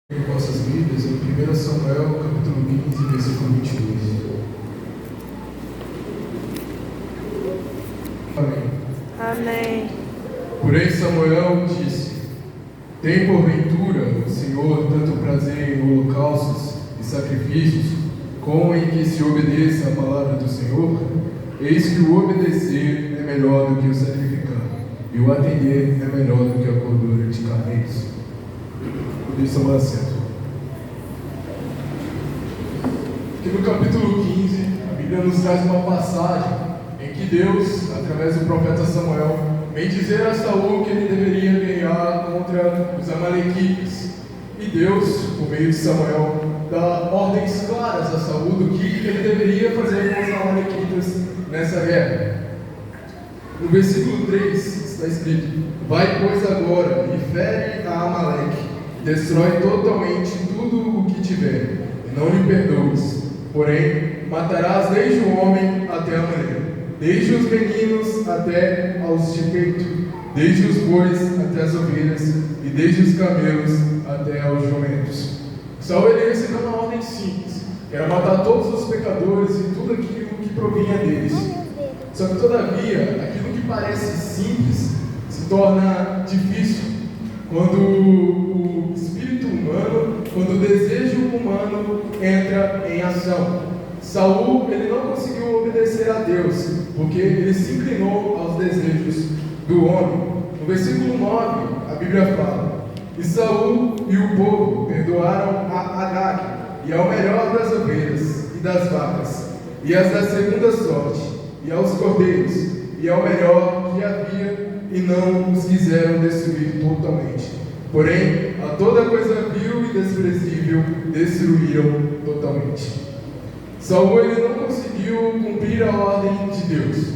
Em vossas Bíblias, em 1 Samuel, capítulo 15, versículo 22. Amém. Amém. Porém Samuel disse: Tem porventura o Senhor tanto prazer em holocaustos e sacrifícios, como em que se obedeça a palavra do Senhor? Eis que o obedecer é melhor do que o sacrificar, e o atender é melhor do que a gordura de carneiros. Por isso, tomar assento. Aqui no capítulo 15, a Bíblia nos traz uma passagem em que Deus, através do profeta Samuel, vem dizer a Saul que ele deveria guerrear contra os amalequitas. E Deus, por meio de Samuel, dá ordens claras a Saul do que ele deveria fazer com os amalequitas nessa guerra. No versículo 3 está escrito: Vai, pois, agora e fere a Amaleque, destrói totalmente tudo o que tiver, e não lhe perdoes. Porém, matarás desde o homem até a mulher, desde os meninos até aos de peito, desde os bois até as ovelhas, e desde os camelos até aos jumentos. Saul ele recebeu uma ordem simples, que era matar todos os pecadores e tudo aquilo que provinha deles. Só que, todavia, aquilo que parece simples se torna difícil quando o espírito humano, quando o desejo humano entra em ação. Saul ele não conseguiu obedecer a Deus, porque ele se inclinou aos desejos do homem. No versículo 9, a Bíblia fala: E Saul e o povo perdoaram a Agag, e ao melhor das ovelhas e das vacas, e as da segunda sorte, e aos cordeiros, e ao melhor que havia, e não os quiseram destruir totalmente. Porém, a toda coisa vil e desprezível destruíram totalmente. Saul ele não conseguiu cumprir a ordem de Deus.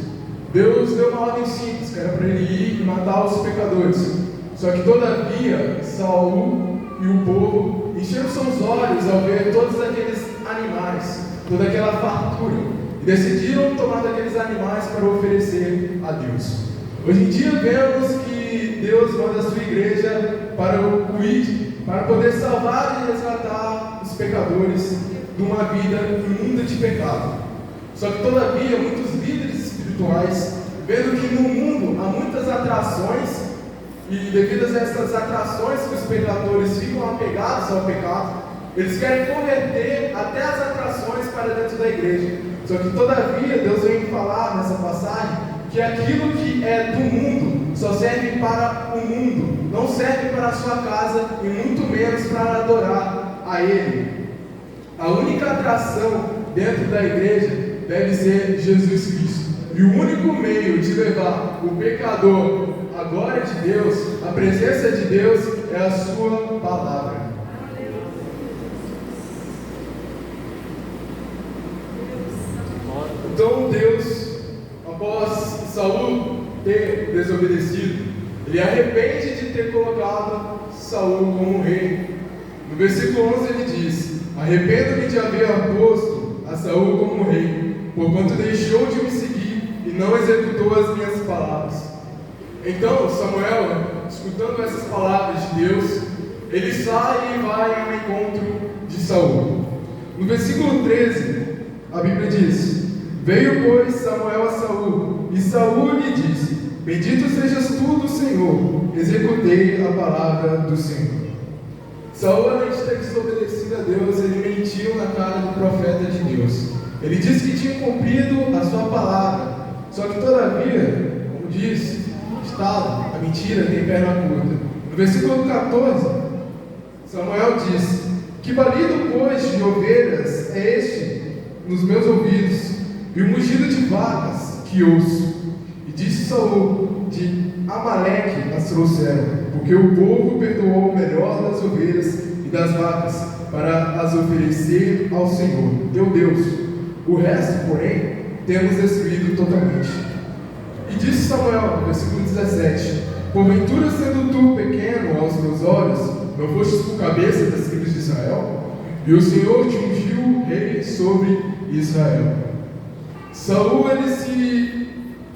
Deus deu uma ordem simples, que era para ele ir e matar os pecadores. Só que, todavia, Saul e o povo encheram seus olhos ao ver todos aqueles animais, toda aquela fartura, e decidiram tomar daqueles animais para oferecer a Deus. Hoje em dia vemos que Deus manda a sua igreja para o ID, para poder salvar e resgatar os pecadores de uma vida imunda de pecado. Só que, todavia, muitos líderes espirituais, vendo que no mundo há muitas atrações, e devido a essas atrações que os pecadores ficam apegados ao pecado, eles querem converter até as atrações para dentro da igreja. Só que, todavia, Deus vem falar nessa passagem que aquilo que é do mundo só serve para o mundo, não serve para a sua casa e muito menos para adorar a Ele. A única atração dentro da igreja deve ser Jesus Cristo. E o único meio de levar o pecador à glória de Deus, à presença de Deus, é a sua palavra. Então Deus, após Saul ter desobedecido, ele arrepende de ter colocado Saul como rei. No versículo 11 ele diz: Arrependo-me de haver posto a Saul como rei, porquanto deixou de me seguir e não executou as minhas palavras. Então Samuel, escutando essas palavras de Deus, ele sai e vai ao encontro de Saul. No versículo 13, a Bíblia diz: Veio, pois, Samuel a Saul, e Saul lhe disse: Bendito sejas tu do Senhor, executei a palavra do Senhor. Saul, além de ter desobedecido a Deus, ele mentiu na cara do profeta de Deus. Ele disse que tinha cumprido a sua palavra. Só que, todavia, como diz o ditado, a mentira tem perna curta. No versículo 14, Samuel diz: Que balido, pois, de ovelhas é este nos meus ouvidos, e o mugido de vacas que ouço? E disse Saul: De Amaleque as trouxeram, porque o povo perdoou o melhor das ovelhas e das vacas, para as oferecer ao Senhor, teu Deus. O resto, porém, temos destruído totalmente. E disse Samuel, versículo 17: Porventura, sendo tu pequeno aos meus olhos, não fostes por cabeça das tribos de Israel? E o Senhor te ungiu rei sobre Israel. Saul ele se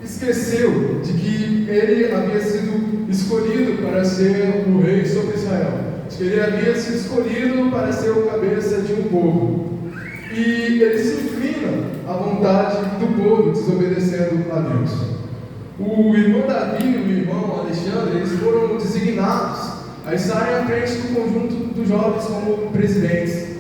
esqueceu de que ele havia sido escolhido para ser o rei sobre Israel, de que ele havia sido escolhido povo. E ele se inclina à vontade do povo, desobedecendo a Deus. O irmão Davi e o irmão Alexandre, eles foram designados a estarem à frente do conjunto dos jovens como presidentes.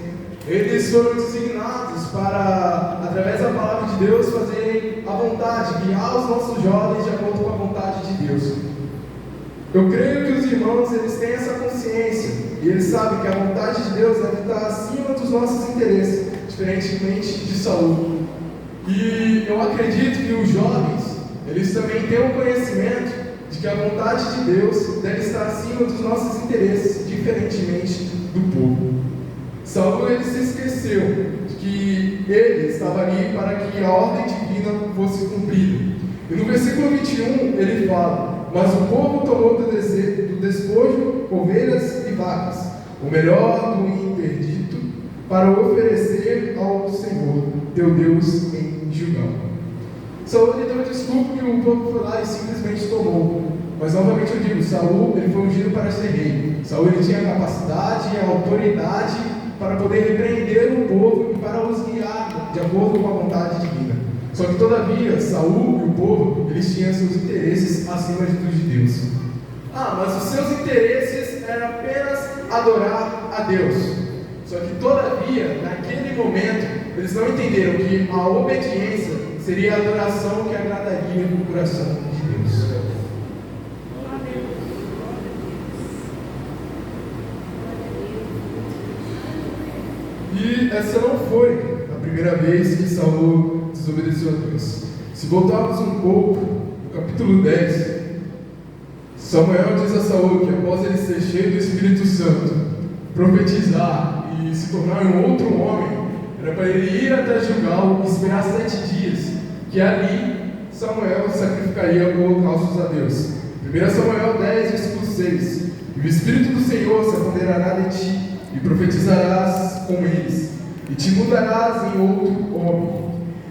Eles foram designados para, através da palavra de Deus, fazerem a vontade, guiar os nossos jovens de acordo com a vontade de Deus. Eu creio que os irmãos, eles têm essa consciência e eles sabem que a vontade de Deus deve estar acima dos nossos interesses, diferentemente de Saul. E eu acredito que os jovens, eles também têm o conhecimento de que a vontade de Deus deve estar acima dos nossos interesses, diferentemente do povo. Saul, ele se esqueceu de que ele estava ali para que a ordem divina fosse cumprida. E no versículo 21 ele fala: mas o povo tomou do despojo ovelhas e vacas, o melhor do interdito, para oferecer ao Senhor, teu Deus, em Gilgal. Saul lhe deu desculpa que o povo foi lá e simplesmente tomou. Mas novamente eu digo, Saul, ele foi ungido para ser rei. Saul, ele tinha a capacidade e a autoridade para poder repreender o povo e para os guiar de acordo com a vontade divina. Só que todavia, Saul e o povo, eles tinham seus interesses acima dos de Deus. Mas os seus interesses eram apenas adorar a Deus. Só que todavia, naquele momento, eles não entenderam que a obediência seria a adoração que agradaria o coração de Deus. E essa não foi a primeira vez que Saul desobedeceu a Deus. Se voltarmos um pouco, no capítulo 10, Samuel diz a Saul que após ele ser cheio do Espírito Santo, profetizar e se tornar um outro homem, era para ele ir até Gilgal e esperar 7 dias, que ali Samuel sacrificaria holocaustos a Deus. 1 Samuel 10, versículo 6: e o Espírito do Senhor se apoderará de ti, e profetizarás com eles, e te mudarás em outro homem.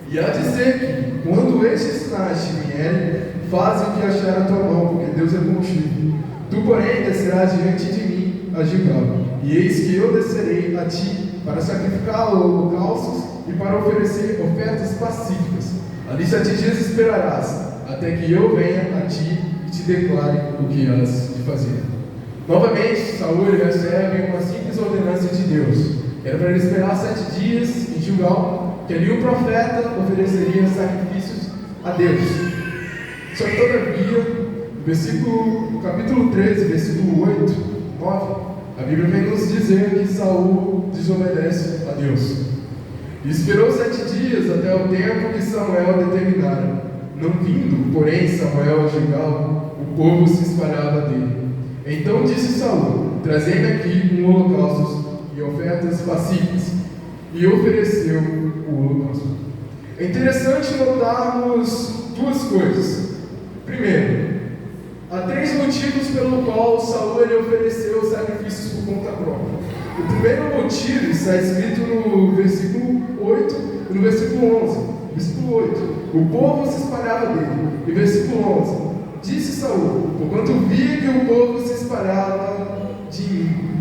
E há de ser que, quando estes sinais te vierem, faze o que achar a tua mão, porque Deus é contigo. Tu, porém, descerás diante de mim a Gilgal, e eis que eu descerei a ti para sacrificar holocaustos e para oferecer ofertas pacíficas. Ali 7 dias esperarás, até que eu venha a ti e te declare o que has de fazer. Novamente, Saul recebe uma simples ordenança de Deus. Era para ele esperar 7 dias em Gilgal, que ali o profeta ofereceria sacrifícios a Deus. Só que todavia, no capítulo 13, versículo 8, 9, a Bíblia vem nos dizer que Saul desobedece a Deus. E esperou 7 dias até o tempo que Samuel determinara. Não vindo, porém, Samuel a Gilgal, o povo se espalhava dele. Então disse Saul: trazei-me aqui um holocausto e ofertas pacíficas. E ofereceu o holocausto. É interessante notarmos 2 coisas. Primeiro, há 3 motivos pelo qual Saul ele ofereceu sacrifícios por conta própria. O primeiro motivo está escrito no versículo 8 e no versículo 11. Versículo 8: o povo se espalhava dele. E versículo 11: disse Saul: porquanto via que o povo se espalhava de mim.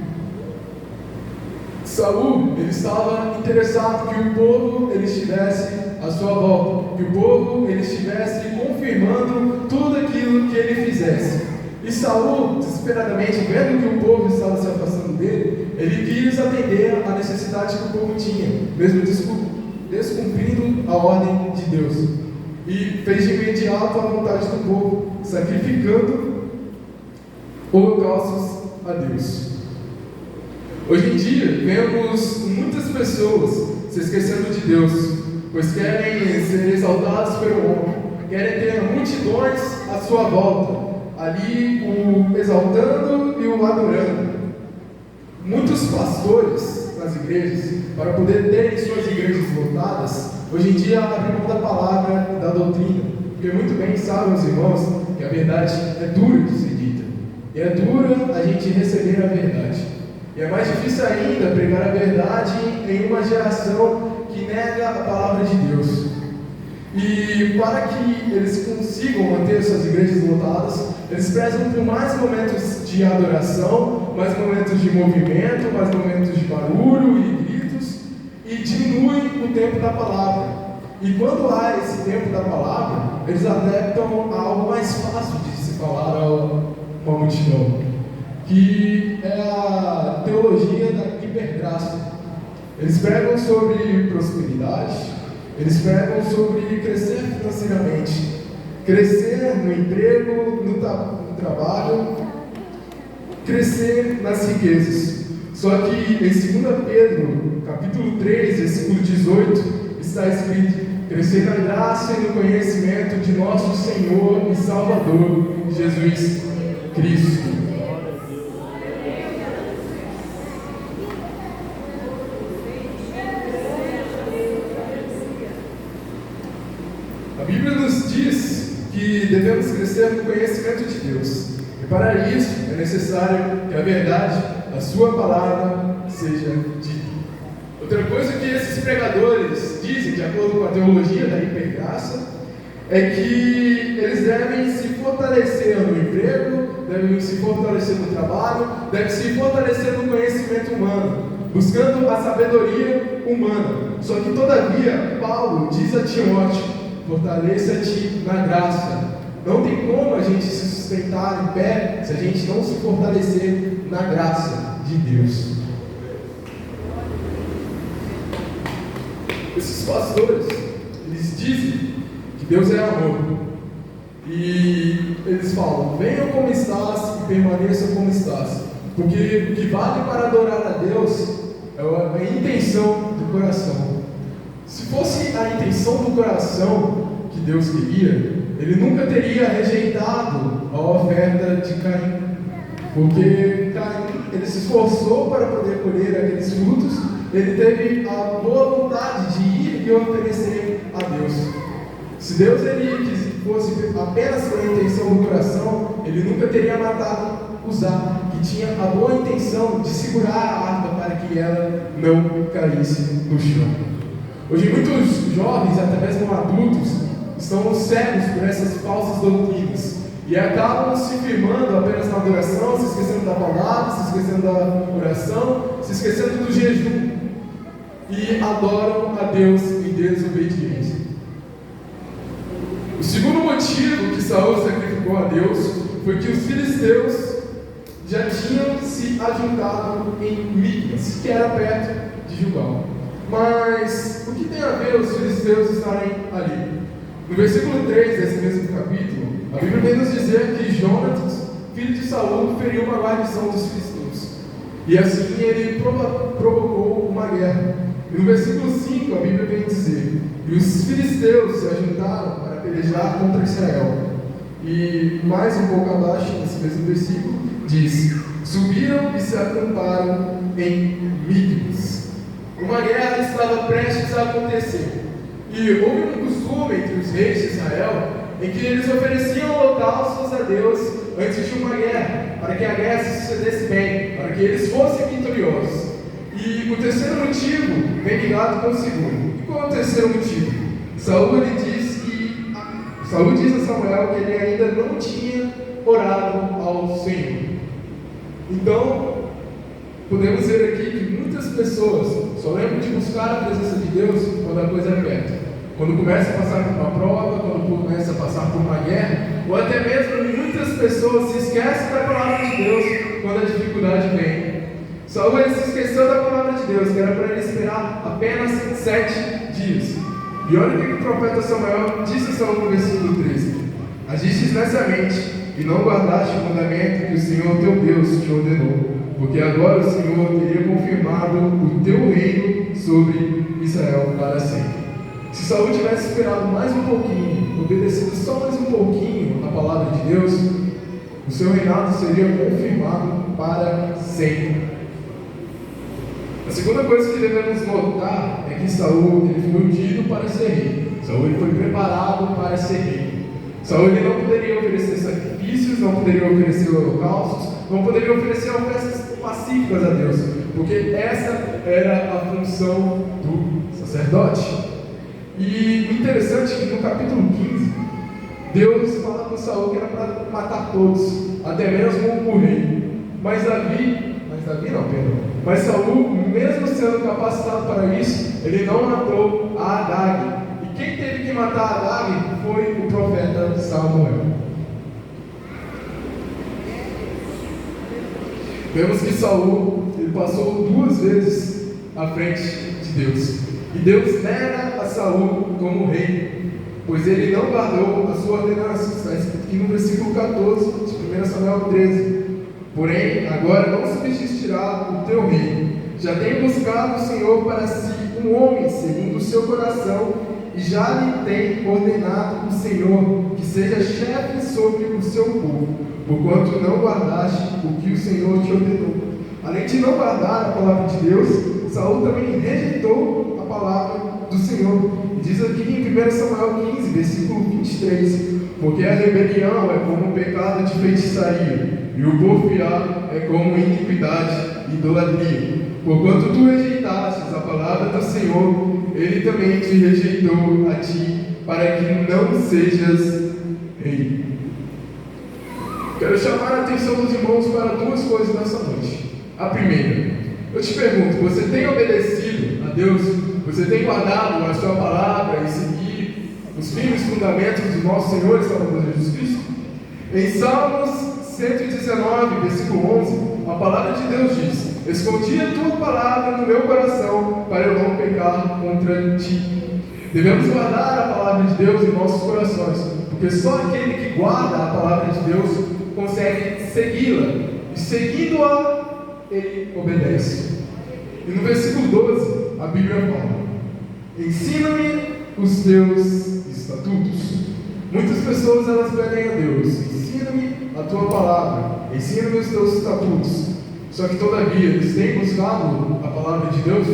Saul, ele estava interessado que o povo ele estivesse à sua volta, que o povo ele estivesse confirmando tudo aquilo que ele fizesse. E Saul, desesperadamente, vendo que o povo estava se afastando dele, ele quis atender à necessidade que o povo tinha, mesmo descumprindo a ordem de Deus. E fez de imediato a vontade do povo, sacrificando holocaustos a Deus. Hoje em dia, vemos muitas pessoas se esquecendo de Deus, pois querem ser exaltados pelo homem, querem ter multidões à sua volta, ali o exaltando e o adorando. Muitos pastores nas igrejas, para poder terem suas igrejas lotadas, hoje em dia abrem mão da palavra e da doutrina, porque muito bem sabem os irmãos que a verdade é dura de ser dita, e é dura a gente receber a verdade. E é mais difícil ainda pregar a verdade em uma geração que nega a palavra de Deus. E para que eles consigam manter suas igrejas lotadas, eles prezam por mais momentos de adoração, mais momentos de movimento, mais momentos de barulho e gritos, tempo da palavra. E quando há esse tempo da palavra, eles adaptam a algo mais fácil de se falar a uma multidão, que é a teologia da hipergraça. Eles pregam sobre prosperidade, eles pregam sobre crescer financeiramente, crescer no emprego, no trabalho, crescer nas riquezas. Só que em 2 Pedro, capítulo 3, versículo 18, está escrito: crescer na graça e no conhecimento de nosso Senhor e Salvador, Jesus Cristo. A Bíblia nos diz que devemos crescer no conhecimento de Deus. E para isso é necessário que a verdade, a sua palavra, seja dita. Outra coisa que esses pregadores dizem, de acordo com a teologia da hipergraça, é que eles devem se fortalecer no emprego, devem se fortalecer no trabalho, devem se fortalecer no conhecimento humano, buscando a sabedoria humana. Só que, todavia, Paulo diz a Timóteo: fortaleça-te na graça. Não tem como a gente se sustentar em pé se a gente não se fortalecer na graça de Deus. Esses pastores, eles dizem que Deus é amor. E eles falam: venham como estás e permaneçam como estás. Porque o que vale para adorar a Deus é a intenção do coração. Se fosse a intenção do coração que Deus queria, Ele nunca teria rejeitado a oferta de Caim. Porque Caim, ele se esforçou para poder colher aqueles frutos, ele teve a boa vontade de ir e oferecer a Deus. Se Deus ele fosse apenas com a intenção do coração, Ele nunca teria matado Uzá, que tinha a boa intenção de segurar a harpa para que ela não caísse no chão. Hoje muitos jovens, até mesmo adultos, estão cegos por essas falsas doutrinas e acabam se firmando apenas na adoração, se esquecendo da palavra, se esquecendo da oração, se esquecendo do jejum, e adoram a Deus em desobediência. O segundo motivo que Saul sacrificou a Deus foi que os filisteus já tinham se ajuntado em Micmas, que era perto de Gilgal. Mas o que tem a ver os filisteus estarem ali? No versículo 3 desse mesmo capítulo, a Bíblia vem nos dizer que Jonatas, filho de Saul, feriu uma guarnição dos filisteus. E assim ele provocou uma guerra. E no versículo 5 a Bíblia vem dizer: e os filisteus se ajuntaram para pelejar contra Israel. E mais um pouco abaixo, nesse mesmo versículo, diz: subiram e se acamparam em Micmas. Uma guerra estava prestes a acontecer. E houve um costume entre os reis de Israel em que eles ofereciam holocaustos a Deus antes de uma guerra, para que a guerra se sucedesse bem, para que eles fossem vitoriosos. E o terceiro motivo vem ligado com o segundo. E qual é o terceiro motivo? Saul diz a Samuel que ele ainda não tinha orado ao Senhor. Então, podemos ver aqui que muitas pessoas só lembram de buscar a presença de Deus quando a coisa é perto. Quando começa a passar por uma prova, quando começa a passar por uma guerra, ou até mesmo muitas pessoas se esquecem da palavra de Deus quando a dificuldade vem. Saul se esqueceu da palavra de Deus, que era para ele esperar apenas 7 dias. E olha o que o profeta Samuel disse a Saul no versículo 13: agistes neciamente e não guardaste o mandamento que o Senhor teu Deus te ordenou, porque agora o Senhor teria confirmado o teu reino sobre Israel para sempre. Se Saul tivesse esperado mais um pouquinho, obedecido só mais um pouquinho a palavra de Deus, o seu reinado seria confirmado para sempre. A segunda coisa que devemos notar é que Saul ele foi ungido para ser rei. Saul ele foi preparado para ser rei. Saul ele não poderia oferecer sacrifícios, não poderia oferecer holocaustos, não poderia oferecer ofertas pacíficas a Deus, porque essa era a função do sacerdote. E o interessante é que no capítulo 15, Deus fala com Saul que era para matar todos, até mesmo o rei. Mas Saul, mesmo sendo capacitado para isso, ele não matou a Agag. E quem teve que matar a Agag foi o profeta Samuel. Vemos que Saul, ele passou 2 vezes à frente de Deus. E Deus nega a Saul como rei, pois ele não guardou a sua ordenança. Está escrito aqui no versículo 14 de 1 Samuel 13. Porém, agora não subsistirá o teu rei. Já tem buscado o Senhor para si um homem segundo o seu coração, e já lhe tem ordenado o Senhor que seja chefe sobre o seu povo, porquanto não guardaste o que o Senhor te ordenou. Além de não guardar a palavra de Deus, Saul também rejeitou a palavra do Senhor. E diz aqui em 1 Samuel 15, versículo 23: porque a rebelião é como um pecado de feitiçaria, e o porfiar é como iniquidade e idolatria. Porquanto tu rejeitastes a palavra do Senhor, ele também te rejeitou a ti, para que não sejas rei. Quero chamar a atenção dos irmãos para 2 coisas nessa noite. A primeira, eu te pergunto, você tem obedecido a Deus? Você tem guardado a sua palavra e seguir os firmes fundamentos do nosso Senhor e Salvador Jesus Cristo? Em Salmos 119, versículo 11, a palavra de Deus diz: escondi a tua palavra no meu coração, para eu não pecar contra ti. Devemos guardar a palavra de Deus em nossos corações, porque só aquele que guarda a palavra de Deus consegue segui-la, e seguindo-a, ele obedece. E no versículo 12, a Bíblia fala: ensina-me os teus estatutos. Muitas pessoas elas pedem a Deus: ensina-me a tua palavra, ensina-me os teus estatutos. Só que todavia eles têm buscado a palavra de Deus.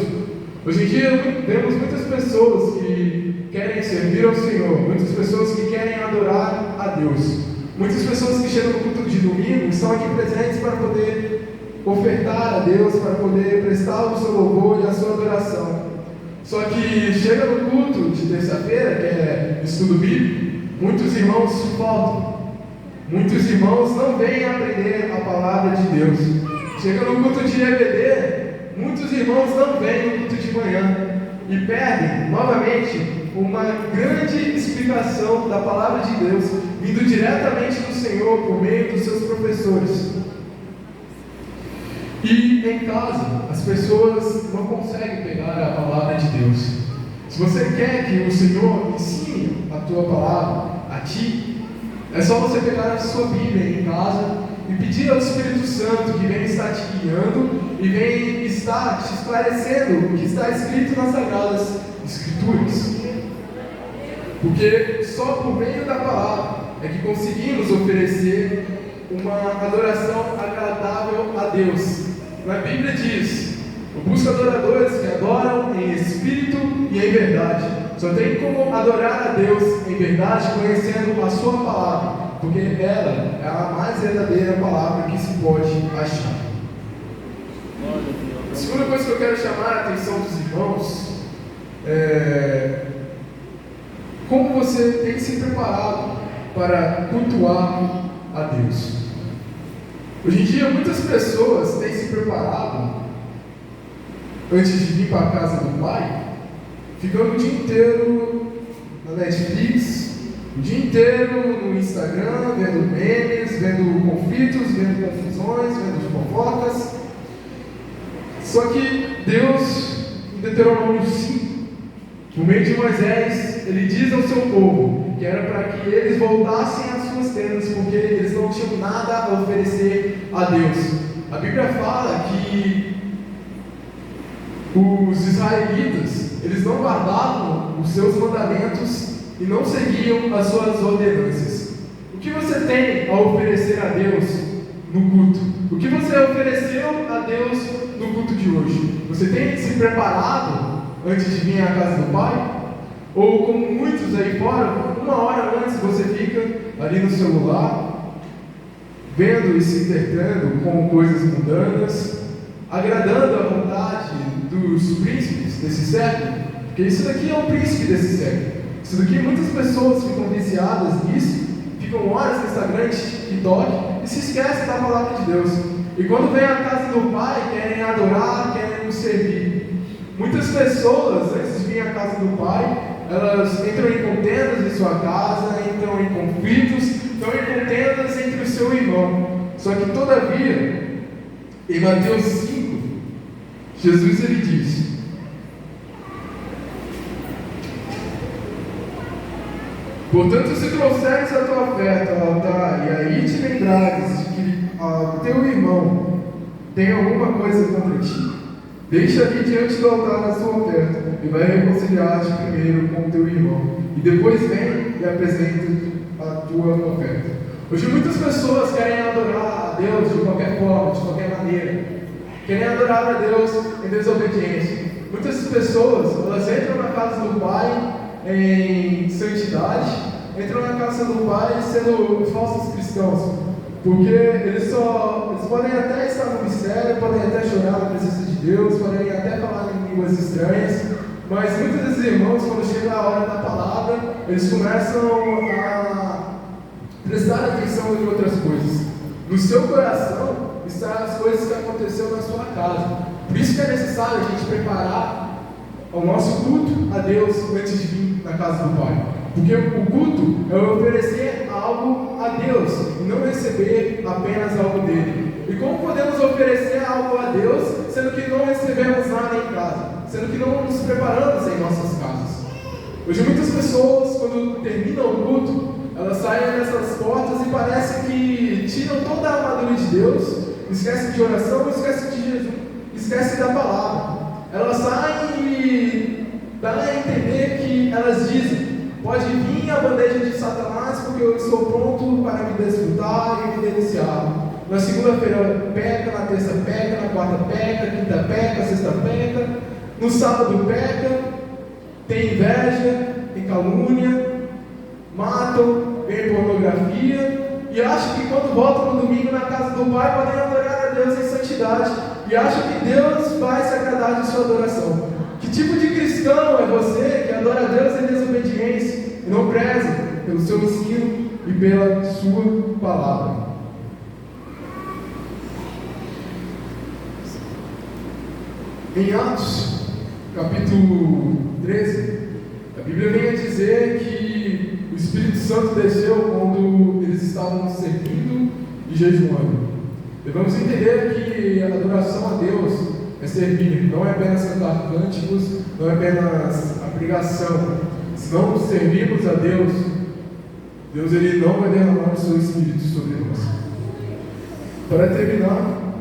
Hoje em dia vemos muitas pessoas que querem servir ao Senhor, muitas pessoas que querem adorar a Deus, muitas pessoas que chegam no culto de domingo estão aqui presentes para poder ofertar a Deus, para poder prestar o seu louvor e a sua adoração. Só que chega no culto de terça-feira, que é estudo bíblico, muitos irmãos faltam. Muitos irmãos não vêm aprender a palavra de Deus. Chega no culto de EBD, muitos irmãos não vêm no culto de manhã e perdem novamente uma grande explicação da palavra de Deus, vindo diretamente do Senhor por meio dos seus professores. E em casa, as pessoas não conseguem pegar a palavra de Deus. Se você quer que o Senhor ensine a tua palavra a ti, é só você pegar a sua Bíblia em casa e pedir ao Espírito Santo que vem estar te guiando e vem estar te esclarecendo o que está escrito nas Sagradas Escrituras. Porque só por meio da palavra é que conseguimos oferecer uma adoração agradável a Deus. Na Bíblia diz: busca adoradores que adoram em espírito e em verdade. Só tem como adorar a Deus em verdade conhecendo a sua palavra, porque ela é a mais verdadeira palavra que se pode achar. A segunda coisa que eu quero chamar a atenção dos irmãos é como você tem se preparado para cultuar a Deus. Hoje em dia muitas pessoas têm se preparado antes de vir para a casa do Pai, ficando o dia inteiro na Netflix, o dia inteiro no Instagram, vendo memes, vendo conflitos, vendo confusões, vendo fofocas. Só que Deus, em Deuteronômio 5, por meio de Moisés, ele diz ao seu povo que era para que eles voltassem às suas tendas, porque eles não tinham nada a oferecer a Deus. A Bíblia fala que os israelitas, eles não guardavam os seus mandamentos e não seguiam as suas ordenanças. O que você tem a oferecer a Deus no culto? O que você ofereceu a Deus no culto de hoje? Você tem se preparado antes de vir à casa do Pai? Ou como muitos aí fora, 1 hora antes você fica ali no celular, vendo e se entretendo com coisas mundanas, agradando a vontade dos príncipes desse século? Porque isso daqui é um príncipe desse século. Isso daqui muitas pessoas ficam viciadas nisso, ficam horas no Instagram, TikTok, e se esquecem da palavra de Deus. E quando vem à casa do Pai, querem adorar, querem nos servir. Muitas pessoas, antes de vir à casa do Pai, elas entram em contendas em sua casa, entram em conflitos, estão em contendas entre o seu irmão. Só que, todavia, em Mateus 5, Jesus ele diz: portanto, se trouxeres a tua oferta ao altar e aí te lembrares de que o teu irmão tem alguma coisa contra ti, deixa ali diante do altar a sua oferta e vai reconciliar-te primeiro com o teu irmão, e depois vem e apresenta a tua oferta. Hoje muitas pessoas querem adorar a Deus de qualquer forma, de qualquer maneira, querem adorar a Deus em desobediência. Muitas pessoas, elas entram na casa do Pai em santidade, entram na casa do Pai sendo falsos cristãos, porque eles podem até estar no mistério, podem até chorar na presença de Deus, podem até falar em línguas estranhas, mas muitos desses irmãos, quando chega a hora da palavra, eles começam a prestar atenção em outras coisas. No seu coração estão as coisas que aconteceram na sua casa. Por isso que é necessário a gente preparar o nosso culto a Deus antes de vir na casa do Pai. Porque o culto é oferecer algo a Deus e não receber apenas algo dele. E como podemos oferecer algo a Deus, sendo que não recebemos nada em casa, sendo que não nos preparamos em nossas casas? Hoje muitas pessoas, quando terminam o culto, elas saem nessas portas e parece que tiram toda a armadura de Deus, esquecem de oração, esquecem de Jesus, esquecem da palavra. Elas saem e dá a entender que elas dizem: pode vir a bandeja de Satanás, porque eu estou pronto para me desfrutar e me deliciar. Na segunda-feira peca, na terça peca, na quarta peca, quinta peca, sexta peca, no sábado peca, tem inveja, tem calúnia, matam, vem pornografia, e acham que quando voltam no domingo na casa do Pai podem adorar a Deus em santidade, e acham que Deus vai se agradar de sua adoração. Que tipo de cristão é você que adora a Deus em desobediência e não preza pelo seu ensino e pela sua palavra? Em Atos, capítulo 13, a Bíblia vem a dizer que o Espírito Santo desceu quando eles estavam servindo e jejuando. Devemos entender que a adoração a Deus é servir, não é apenas cantar cânticos, não é apenas a pregação. Se não servirmos a Deus, Deus ele não vai derramar o seu Espírito sobre nós. Para terminar,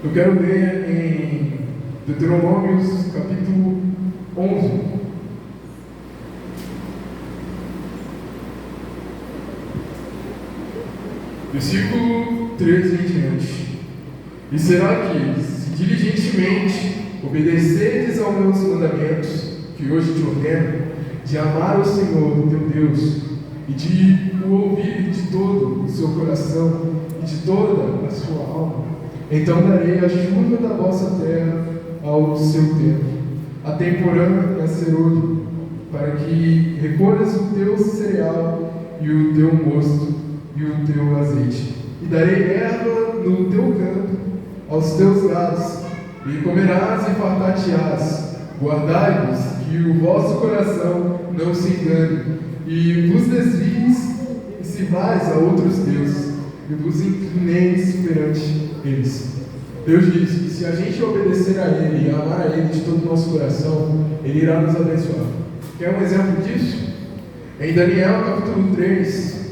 eu quero ler em Deuteronômios capítulo 11. Versículo 13 em diante. E será que, se diligentemente obedecerdes aos meus mandamentos, que hoje te ordeno, de amar o Senhor teu Deus, e de o ouvir de todo o seu coração e de toda a sua alma, então darei a chuva da vossa terra ao seu tempo, a temporã e a serolho, para que recolhas o teu cereal e o teu mosto e o teu azeite. E darei erva no teu campo aos teus gados, e comerás e fartar-te-ás. Guardai-vos que o vosso coração não se engane, e vos desvies e sirvais a outros deuses, e vos inclineis perante eles. Deus diz que se a gente obedecer a Ele e amar a Ele de todo o nosso coração, Ele irá nos abençoar. Quer um exemplo disso? Em Daniel capítulo 3,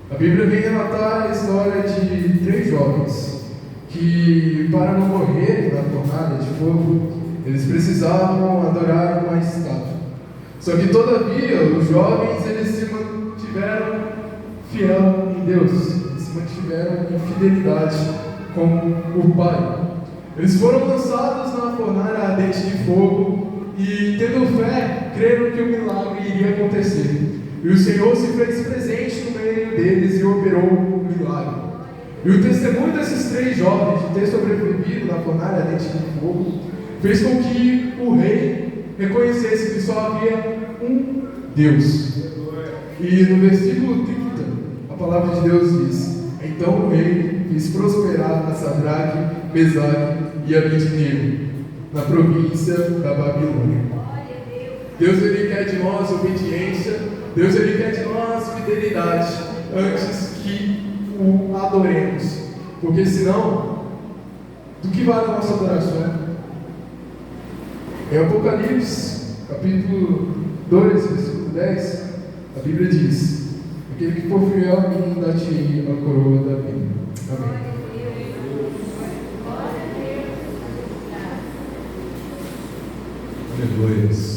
a Bíblia vem relatar a história de 3 jovens que, para não morrerem na fornalha de fogo, eles precisavam adorar uma estátua. Só que, todavia, os jovens eles se mantiveram fiel em Deus, eles se mantiveram em fidelidade com o Pai. Eles foram lançados na fornalha ardente de fogo e, tendo fé, creram que o milagre iria acontecer. E o Senhor se fez presente no meio deles e operou o milagre. E o testemunho desses 3 jovens de ter sobrevivido na fornalha ardente de fogo fez com que o rei reconhecesse que só havia um Deus. E no versículo 30, a palavra de Deus diz: então o rei fez prosperar a Sadraque, Mesaque e Abednego. na província da Babilônia. Deus ele quer de nós obediência, Deus ele quer de nós fidelidade antes que o adoremos, porque senão, do que vale a nossa adoração? Em Apocalipse, capítulo 2, versículo 10, a Bíblia diz: aquele que for fiel a mim, dar-te-ei a coroa da vida. Amém. Aleluia.